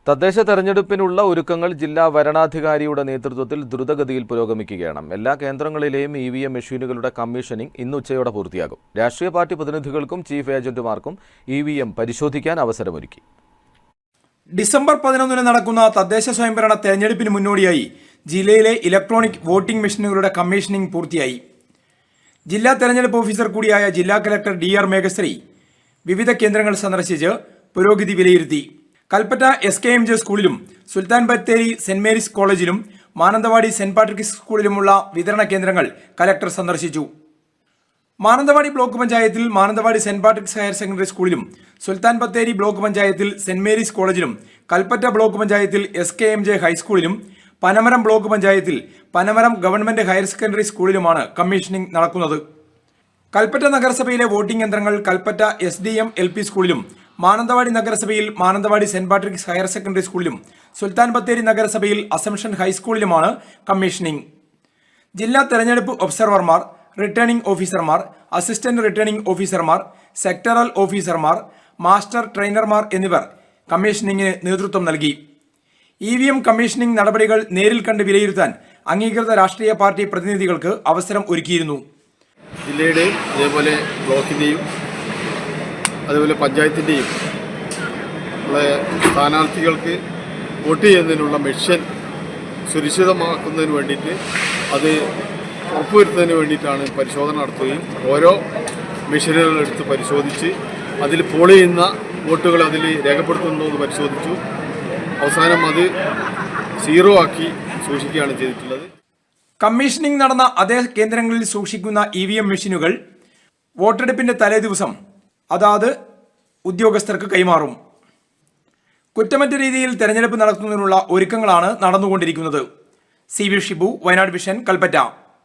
തദ്ദേശ തെരഞ്ഞെടുപ്പിനുള്ള ഒരുക്കങ്ങൾ ജില്ലാ വരണാധികാരിയുടെ നേതൃത്വത്തിൽ ദ്രുതഗതിയിൽ പുരോഗമിക്കുകയാണ്. എല്ലാ കേന്ദ്രങ്ങളിലെയും EVM മെഷീനുകളുടെ കമ്മീഷനിംഗ് ഇന്ന് ഉച്ചയോടെ പൂർത്തിയാകും. രാഷ്ട്രീയ പാർട്ടി പ്രതിനിധികൾക്കും ചീഫ് ഏജന്റുമാർക്കും EVM പരിശോധിക്കാൻ അവസരമൊരുക്കി. ഡിസംബർ 11 നടക്കുന്ന തദ്ദേശ സ്വയംഭരണ തെരഞ്ഞെടുപ്പിന് മുന്നോടിയായി ജില്ലയിലെ ഇലക്ട്രോണിക് വോട്ടിംഗ് മെഷീനുകളുടെ കമ്മീഷനിംഗ് പൂർത്തിയായി. ജില്ലാ തെരഞ്ഞെടുപ്പ് ഓഫീസർ കൂടിയായ ജില്ലാ കലക്ടർ DR മേഘശ്രീ വിവിധ കേന്ദ്രങ്ങൾ സന്ദർശിച്ച് പുരോഗതി വിലയിരുത്തി. കൽപ്പറ്റ SKMJ സ്കൂളിലും സുൽത്താൻ ബത്തേരി സെന്റ് മേരീസ് കോളേജിലും മാനന്തവാടി സെന്റ് പാട്രിക്സ് സ്കൂളിലുമുള്ള വിതരണ കേന്ദ്രങ്ങൾ കലക്ടർ സന്ദർശിച്ചു. മാനന്തവാടി ബ്ലോക്ക് പഞ്ചായത്തിൽ മാനന്തവാടി സെന്റ് പാട്രിക്സ് ഹയർ സെക്കൻഡറി സ്കൂളിലും സുൽത്താൻ ബത്തേരി ബ്ലോക്ക് പഞ്ചായത്തിൽ സെന്റ് മേരീസ് കോളേജിലും കൽപ്പറ്റ ബ്ലോക്ക് പഞ്ചായത്തിൽ SKMJ ഹൈസ്കൂളിലും പനമരം ബ്ലോക്ക് പഞ്ചായത്തിൽ പനമരം ഗവൺമെന്റ് ഹയർ സെക്കൻഡറി സ്കൂളിലുമാണ് കമ്മീഷനിംഗ് നടക്കുന്നത്. കൽപ്പറ്റ നഗരസഭയിലെ വോട്ടിംഗ് യന്ത്രങ്ങൾ കൽപ്പറ്റ SDM LP സ്കൂളിലും മാനന്തവാടി നഗരസഭയിൽ മാനന്തവാടി സെന്റ് പാട്രിക്സ് ഹയർ സെക്കൻഡറി സ്കൂളിലും സുൽത്താൻ ബത്തേരി നഗരസഭയിൽ അസംഷൻ ഹൈസ്കൂളിലുമാണ് കമ്മീഷനിംഗ്. ജില്ലാ തെരഞ്ഞെടുപ്പ് ഒബ്സർവർമാർ, റിട്ടേണിംഗ് ഓഫീസർമാർ, അസിസ്റ്റന്റ് റിട്ടേണിംഗ് ഓഫീസർമാർ, സെക്ടറൽ ഓഫീസർമാർ, മാസ്റ്റർ ട്രെയിനർമാർ എന്നിവർ കമ്മീഷനിംഗിന് നേതൃത്വം നൽകി. EVM കമ്മീഷനിംഗ് നടപടികൾ നേരിൽ കണ്ട് വിലയിരുത്താൻ അംഗീകൃത രാഷ്ട്രീയ പാർട്ടി പ്രതിനിധികൾക്ക് അവസരം ഒരുക്കിയിരുന്നു. ജില്ലയുടെയും അതേപോലെ ബ്ലോക്കിൻ്റെയും അതുപോലെ പഞ്ചായത്തിൻ്റെയും സ്ഥാനാർത്ഥികൾക്ക് വോട്ട് ചെയ്യുന്നതിനുള്ള മെഷീൻ സുരക്ഷിതമാക്കുന്നതിന് വേണ്ടിയിട്ട് അത് ഉറപ്പുവരുത്തുന്നതിന് വേണ്ടിയിട്ടാണ് പരിശോധന നടത്തുകയും ഓരോ മെഷീനുകളെടുത്ത് പരിശോധിച്ച് അതിൽ പോൾ ചെയ്യുന്ന വോട്ടുകൾ അതിൽ രേഖപ്പെടുത്തുന്നുണ്ടോ എന്ന് പരിശോധിച്ചു. അവസാനം അത് 0 ആക്കി സൂക്ഷിക്കുകയാണ് ചെയ്തിട്ടുള്ളത്. കമ്മീഷനിംഗ് നടന്ന അതേ കേന്ദ്രങ്ങളിൽ സൂക്ഷിക്കുന്ന EVM മെഷീനുകൾ വോട്ടെടുപ്പിന്റെ തലേദിവസം അതാത് ഉദ്യോഗസ്ഥർക്ക് കൈമാറും. കുറ്റമറ്റ രീതിയിൽ തെരഞ്ഞെടുപ്പ് നടത്തുന്നതിനുള്ള ഒരുക്കങ്ങളാണ് നടന്നുകൊണ്ടിരിക്കുന്നത്. CB Shibu, Wayanad vision, Kalpetta.